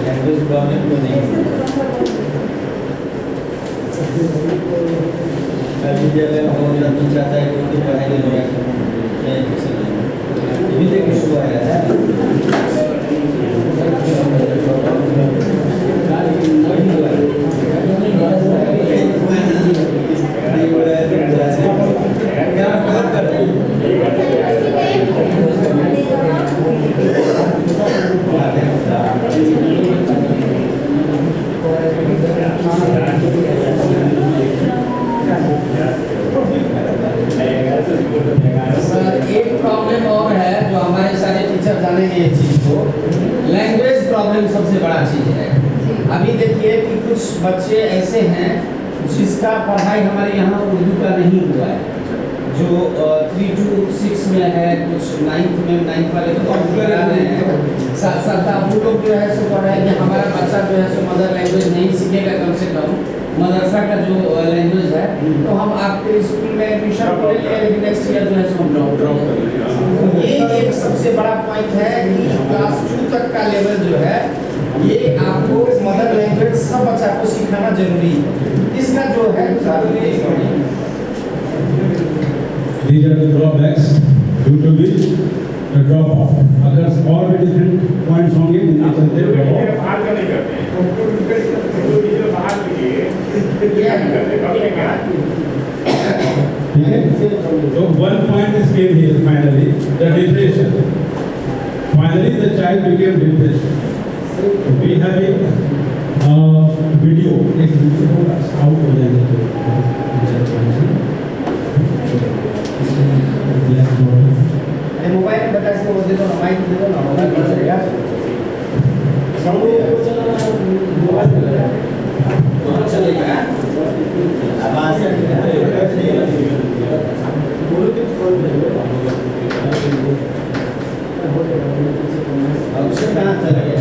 Language problem तो नहीं विद्यालय में बहुत ज़्यादा चाहता है कि उनकी पढ़ाई नहीं हो ये भी एक इशू आया है एक प्रॉब्लम और है जो हमारे सारे टीचर जानेंगे ये चीज़ को, लैंग्वेज प्रॉब्लम सबसे बड़ा चीज़ है। अभी देखिए कि कुछ बच्चे ऐसे हैं जिसका पढ़ाई हमारे यहाँ उर्दू का नहीं हुआ है, जो 3 to 6 में है, कुछ 9th वाले तो कंप्यूटर आ रहे हैं, साथ साथ आप वो लोग जो है सो पढ़ रहे हैं कि हमारा बच्चा जो है सो मदर लैंग्वेज नहीं सीखेगा, कम से कम मदरसा का जो लैंग्वेज है तो हम आपके स्कूल में एडमिशन करेंगे, लेकिन नेक्स्ट ईयर जो है सो हम ड्रॉप करेंगे। ये एक सबसे बड़ा पॉइंट है कि क्लास 2 तक का लेवल जो है ये आपको मदर लैंग्वेज सब बच्चा को सिखाना जरूरी है। इसका जो है These are the drawbacks due to which the drop off. अगर और भी different points होंगे जिनके चलते drop off. So one point is came here finally, the depression. Finally the child became depressed. We have a video. एक video out हो जाएगा तो मोबाइल बता इसको दे दो ना, माइक दे दो ना, मोबाइल बता देगा चलेगा आवाज उससे कहाँ चलेगा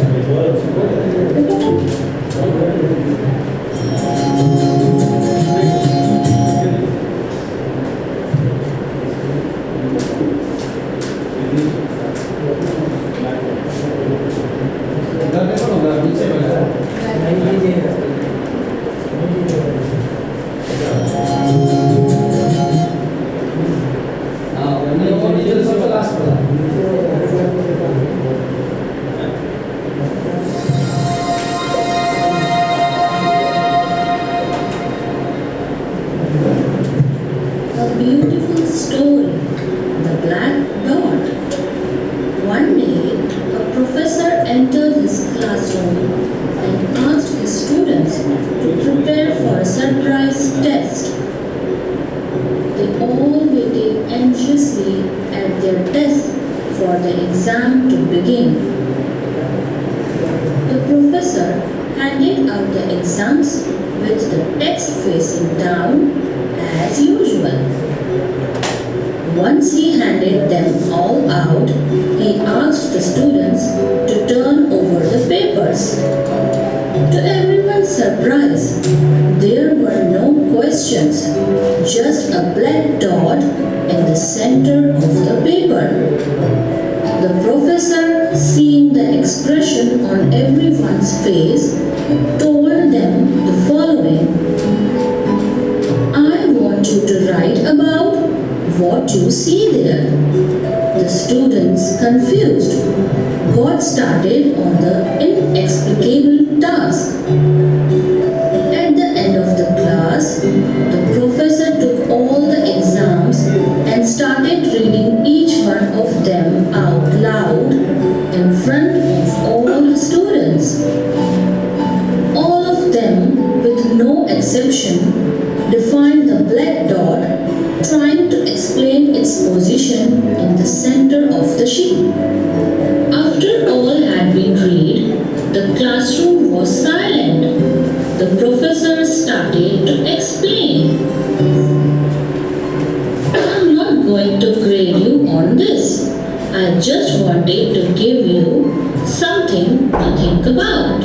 just just wanted to give you something to think about.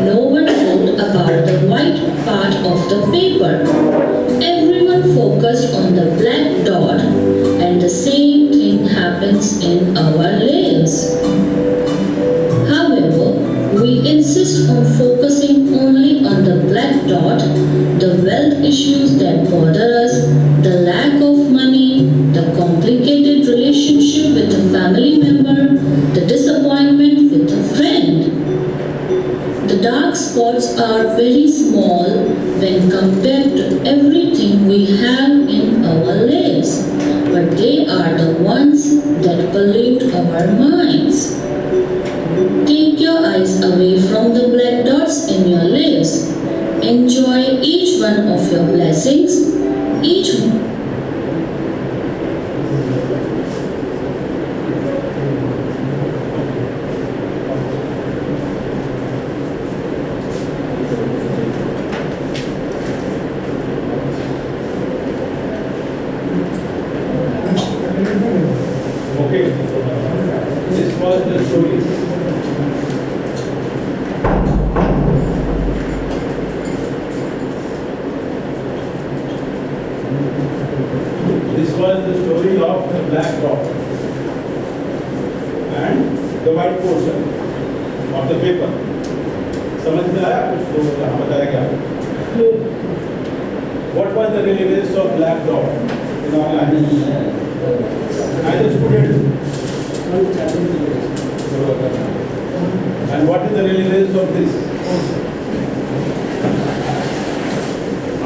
No one wrote about the white part of the paper. Everyone focused on the black dot, and the same thing happens in our lives. However, we insist on focusing only on the black dot, the wealth issues that bother us, the lack of money, the complicated relationship with a family member, the disappointment with a friend. The dark spots are very small when compared to everything we have in our lives, but they are the ones that pollute our minds. Take your eyes away from the black dots in your lives. Enjoy each one of your blessings, each one. Okay, this was the story. This was the story of the black dot and the white portion of the paper. समझ में आया कुछ तो यहाँ बताया गया. What was the relevance of black dot in our life? As a student, and what is the relevance of this?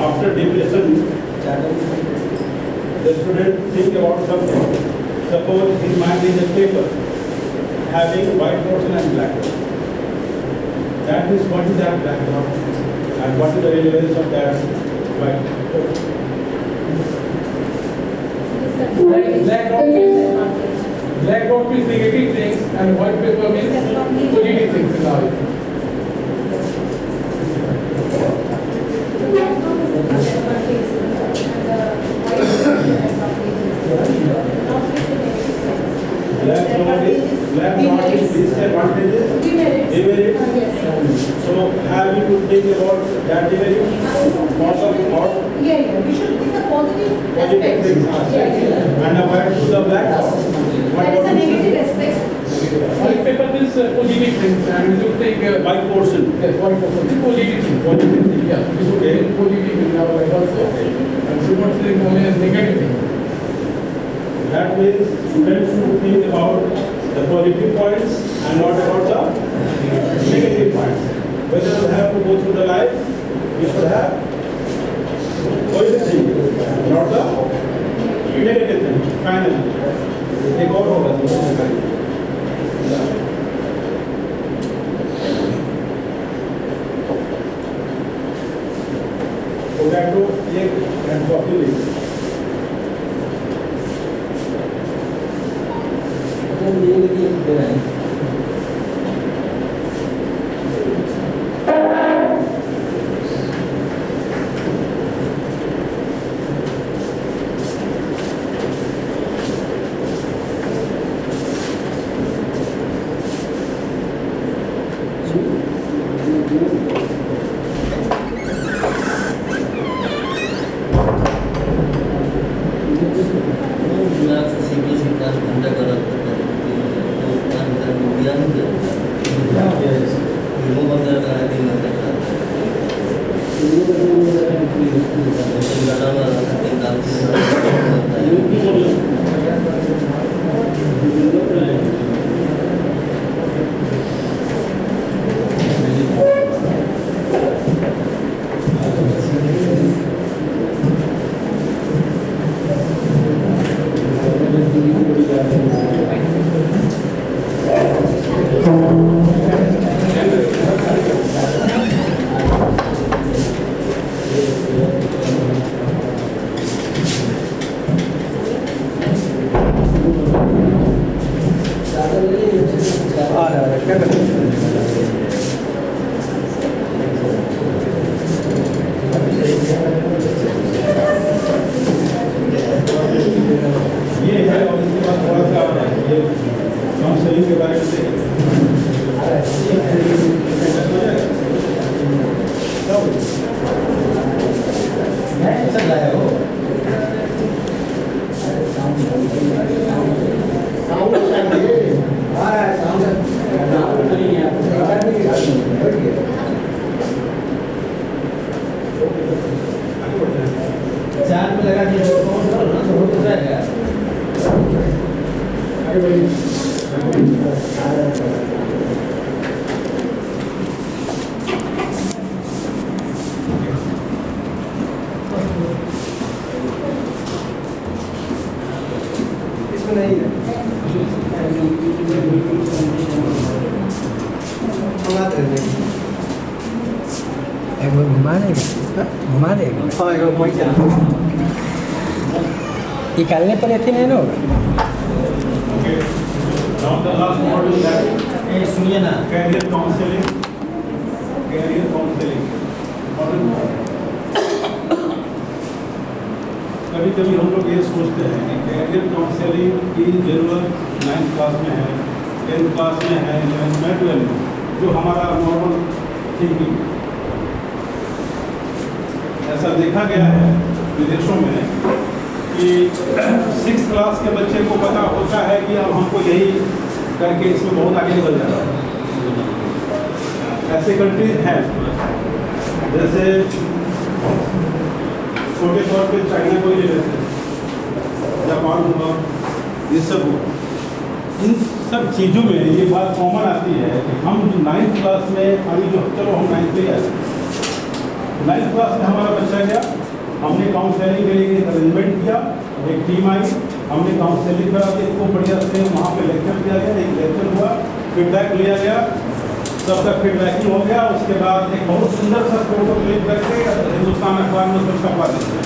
After depression, the student think about something. Suppose his mind is a paper having white portion and black portion. That means what is that black dot and what is the relevance of that white portion? Black dot means negative things and white paper means positive things in life. Black dot is disadvantages, demerits. So have you to think about that demerit? Yeah, we should think the positive Positive things aspects. are and avoid to the black dot. That is a negative aspect. White paper means positive things and you think White portion. yes, white paper is positive things. Positive thing. Yeah, we should Okay. think positive in our life also. And should not think only as negative things. That means students should think about the positive points and not about the negative points. Whether you have to go through the life, you should have positive thing, not the negative thing. Finally, एक और होगा potato एक and coffee leaf ये है और इसके बाद थोड़ा इसमें नहीं है मंगाते रहते हैं एक बार घुमा देगा हाँ एक वही चला निकालने पर ऐसे नहीं ना होगा Now the last model that ए सुनिए ना career counseling. कभी कभी हम लोग ये सोचते हैं कि कैरियर काउंसलिंग की जरूरत 9th क्लास में है, 10th क्लास में है, 11th में, 12th में, जो हमारा नॉर्मल थिंकिंग। ऐसा देखा गया है विदेशों में कि 6th क्लास के बच्चे को पता होता है कि अब हमको यही करके इसमें बहुत आगे निकल जाना है। ऐसे कंट्रीज हैं जैसे छोटे तौर पे चाइना को ही ले लेते हैं, जापान हुआ, ये सब हुआ। इन सब चीज़ों में ये बात कॉमन आती है कि हम जो 9th क्लास में अभी जो चलो हम 9th में आए, 9th क्लास में हमारा बच्चा गया, हमने काउंसलिंग के लिए अरेंजमेंट किया, एक टीम आई, हमने काउंसलिंग करा के इसको बढ़िया से वहाँ पे लेक्चर दिया गया, एक लेक्चर हुआ, फीडबैक लिया गया, सबका फीडबैकिंग हो गया। उसके बाद एक बहुत सुंदर सा फोटो क्लिक करके हिंदुस्तान अखबार में उसको छपवा देते।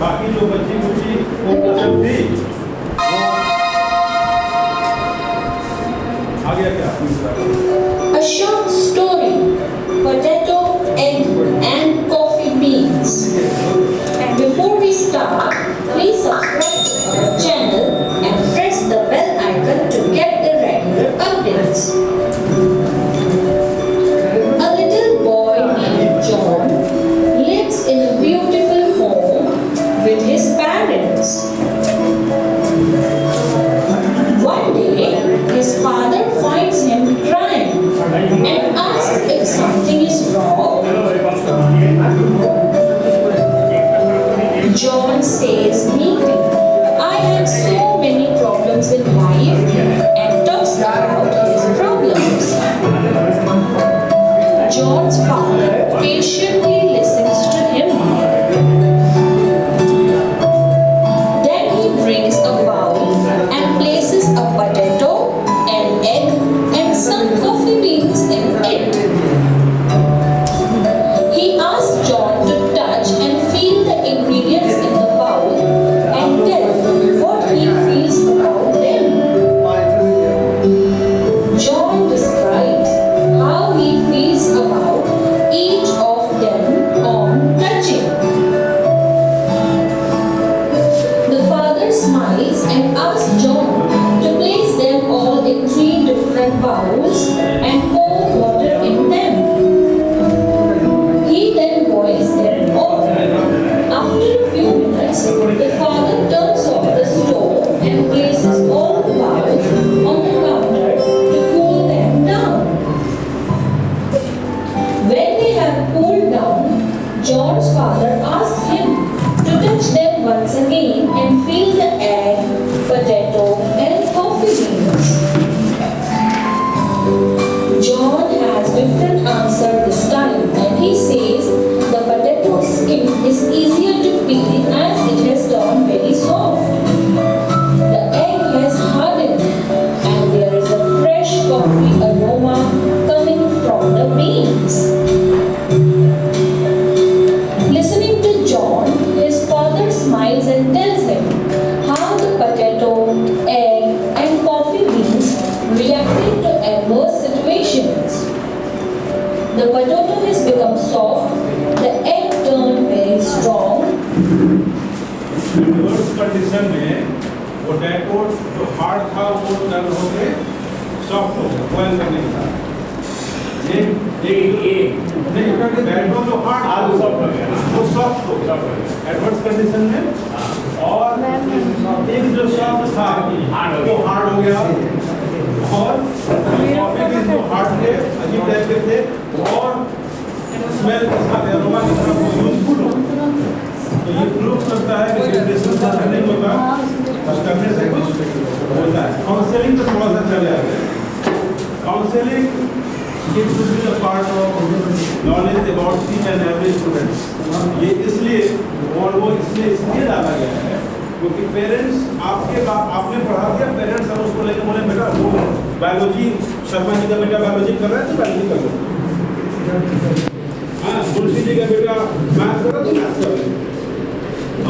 बाकी जो बच्ची कुची वो कसम थी वो आ गया क्या? A short story, potato, egg and coffee beans. And before we start, please subscribe to our channel and press the bell icon to get the regular updates. A little boy named John lives in a beautiful home with his parents. One day, his father finds him crying and asks if something is wrong. John says meekly, I have so many problems in life, and talks about his problems. John's father patiently listens to him. Then he brings a bowl and places a potato, an egg and some coffee beans in it. He asks John to touch and feel the ingredients in the bowl and tell what he feels about them. John describes how he feels about each of them on touching. The father smiles and asks John to place them all in 3 different bowls and pour water in them. He then boils them all. After a few minutes, the father turns off the stove and places all the bowls on the counter to cool them down. When they have cooled down, John's father asks him to touch them once again and feel the egg, potato and coffee beans. John has different answer this time, and he says the potato skin is easier to peel as it has turned very soft. The egg has hardened and there is a fresh coffee aroma coming from the beans. Listening to John, his father smiles and tells him how the potato, egg and coffee beans reacted to adverse situations. The potato has become soft, the egg turned very strong, reverse condition में potato जो hard था वो turn हो गए soft हो गए, boil करने के बाद नहीं पोटैटो जो हार्ड सॉफ्ट हो गया वो सॉफ्ट हो गया एडवर्स कंडीशन में। और एक जो सॉफ्ट था वो हार्ड हो गया, और कॉफी भी जो हार्ड थे अजीब टाइप के थे और स्मेल के साथ एरोमा के साथ वो यूजफुल हो। तो ये प्रूव करता है कि जनरेशन से नहीं होता, बस करने से कुछ counseling it should be a part of knowledge about each and every student. ये इसलिए और वो इसलिए डाला गया है क्योंकि पेरेंट्स आपने पढ़ा दिया, पेरेंट्स हम उसको लेकर बोले बेटा वो बायोलॉजी शर्मा जी का बेटा बायोलॉजी कर रहा है तो बायोलॉजी कर लो, हाँ तुलसी जी का बेटा मैथ कर रहा है तो मैथ कर लो।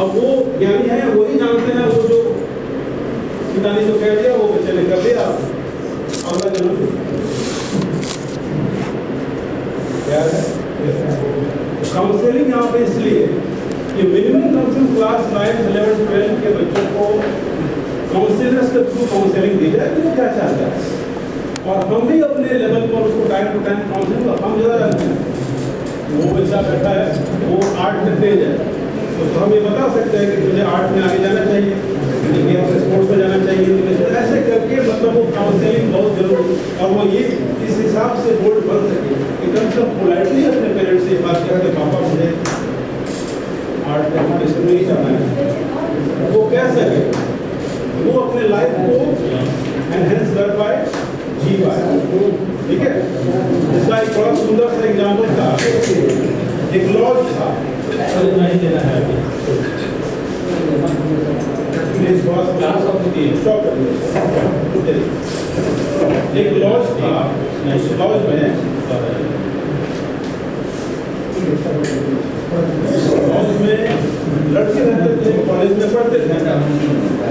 अब वो ज्ञानी है वही जानते हैं, वो जो पिताजी जो कह दिया वो बच्चे ने कर दिया, अगला जन्म क्या है। काउंसलिंग यहाँ पे इसलिए कि मिनिमम कम से कम क्लास 9, 11, 12 के बच्चों को काउंसलर्स के थ्रू काउंसलिंग दी जाए कि वो क्या चाहता है, और हम भी अपने लेवल पर उसको टाइम टू टाइम काउंसलिंग हम ज़्यादा जानते हैं। वो बच्चा बैठा है वो आर्ट में तेज है तो हम ये बता सकते हैं कि मुझे आर्ट में आगे जाना चाहिए, मुझे गेम्स स्पोर्ट्स में जाना चाहिए, ऐसे करके मतलब वो काउंसलिंग बहुत जरूरी, और वो ये इस हिसाब से बोर्ड बन सके कि कम से कम पोलाइटली अपने पेरेंट्स से बात करके पापा मुझे आर्ट एजुकेशन में ही जाना है, वो कह सके, वो अपने लाइफ को एनहेंस कर पाए, जी पाए। ठीक है, इसका एक बड़ा सुंदर सा एग्जाम्पल था, एक लॉज था, नहीं देना है अभी एक लॉज था, उस लॉज में लड़के रहते थे, कॉलेज में पढ़ते थे,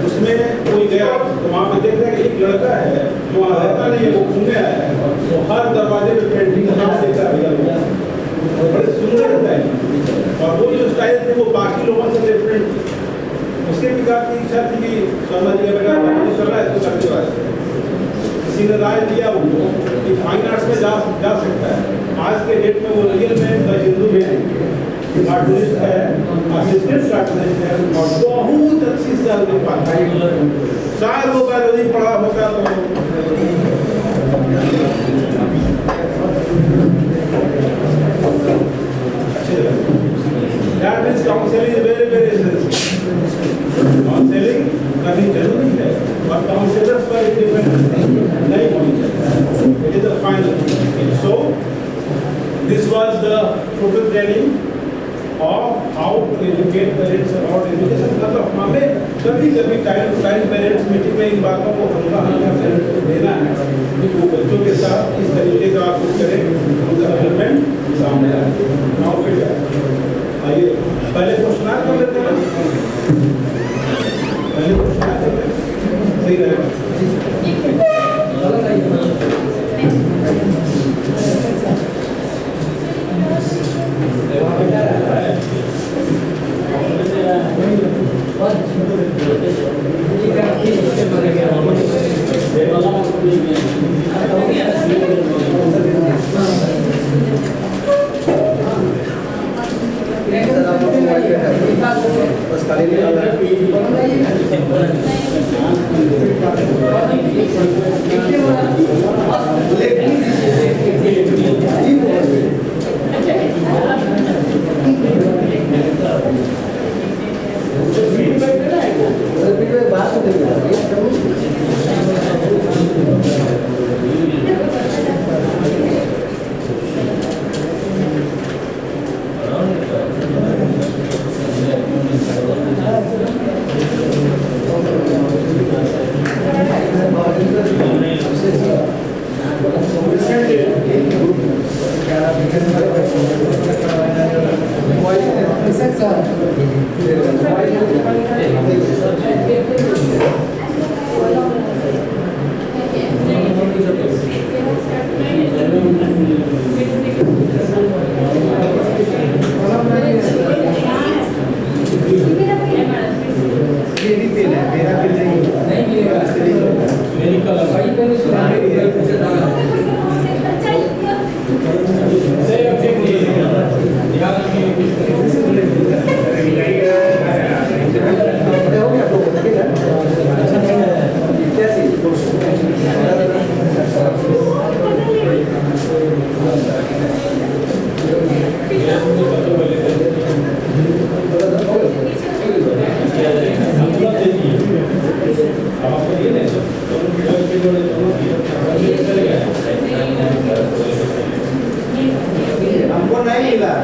उसमें कोई गया तो वहाँ पे देख रहा है एक लड़का है जो वहाँ रहता नहीं है, वो घूमने आया है, वो हर दरवाजे पे पेंटिंग का नाम देखता है, बड़े सुंदर रहता है, और वो जो स्टाइल थे वो बाकी लोगों से डिफरेंट। उसके पिता की इच्छा थी कि शर्मा जी का बेटा कॉलेज चल रहा है तो करते हुआ किसी ने राय दिया उनको कि फाइन आर्ट्स में जा सकता है। आज के डेट में वो रियल में द हिंदू में आर्टिस्ट है, असिस्टेंट आर्टिस्ट है, और बहुत अच्छी सैलरी पाता है। शायद वो बायोलॉजी पढ़ा होगा तो that means counseling is very very essential. Counselling करनी जरूरी है और काउंसलर्स पर डिपेंडेंस नहीं होनी चाहिए। It is the final thing. So this was the total training of how to educate parents about education. मतलब हमें कभी कभी time to time parents meeting में इन बातों को हल्का पेरेंट्स को देना है कि वो बच्चों के साथ इस तरीके का कुछ करें, उनका डेवलपमेंट सामने आए। नाउ फिर आइए पहले क्वेश्चन कर लेते हैं, पहले क्वेश्चन सही रहेगा। आपको ये नहीं मिला।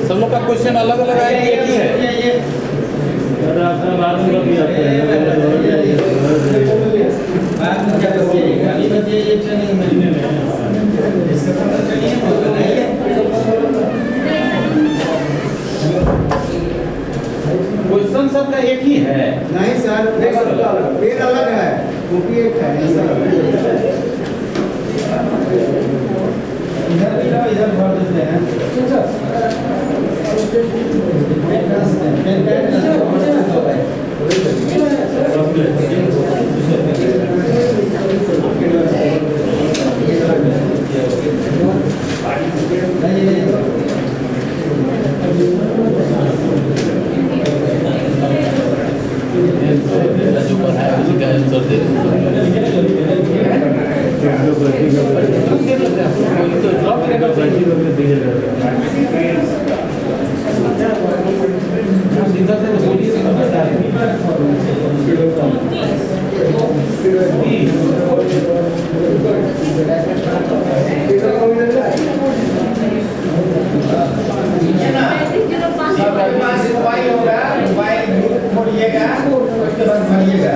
सब लोग का क्वेश्चन अलग अलग है कि एक ही है? बाद में क्या बचिएगा? अभी बचिए ट्रेनिंग में। इसका पता चलिए बताइए। क्वेश्चन सबका एक ही है? नहीं सर, पेड़ अलग है, कॉपी एक है। इधर भी लाओ, इधर भर देते हैं। जो पढ़ाया उसी का आंसर दे सीधा से बोलिए सबके पास मोबाइल होगा, मोबाइल खोलिएगा, उसके बाद भरिएगा।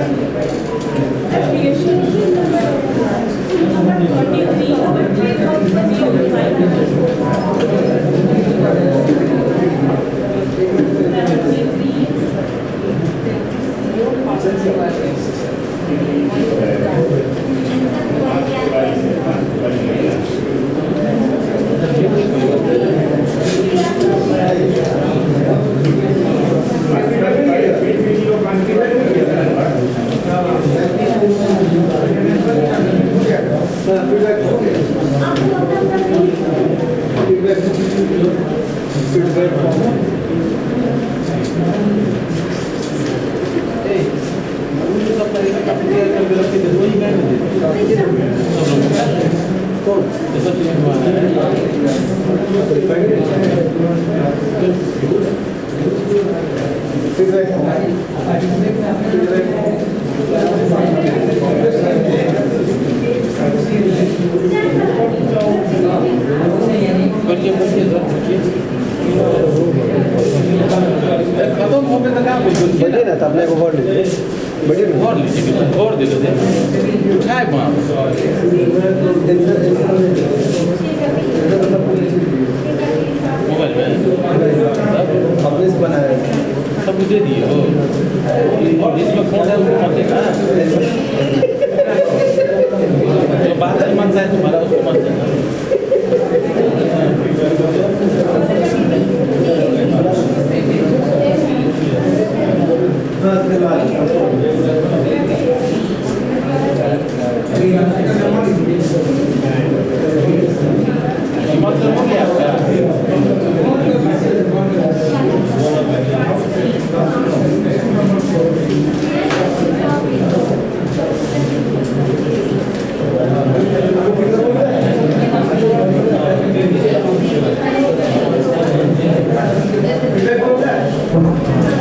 खत्म हो गया था बैठे ना, तो अपने को भर लीजिए। बैठे ना। और लीजिए और दे दे उठाए बाप मोबाइल में अपने से बनाया है। सब दे दिए हो और इसमें फोन है उसको मत देना जो बात नहीं मानता है तुम्हारा उसको मत देना मतलब हो गया Thank you.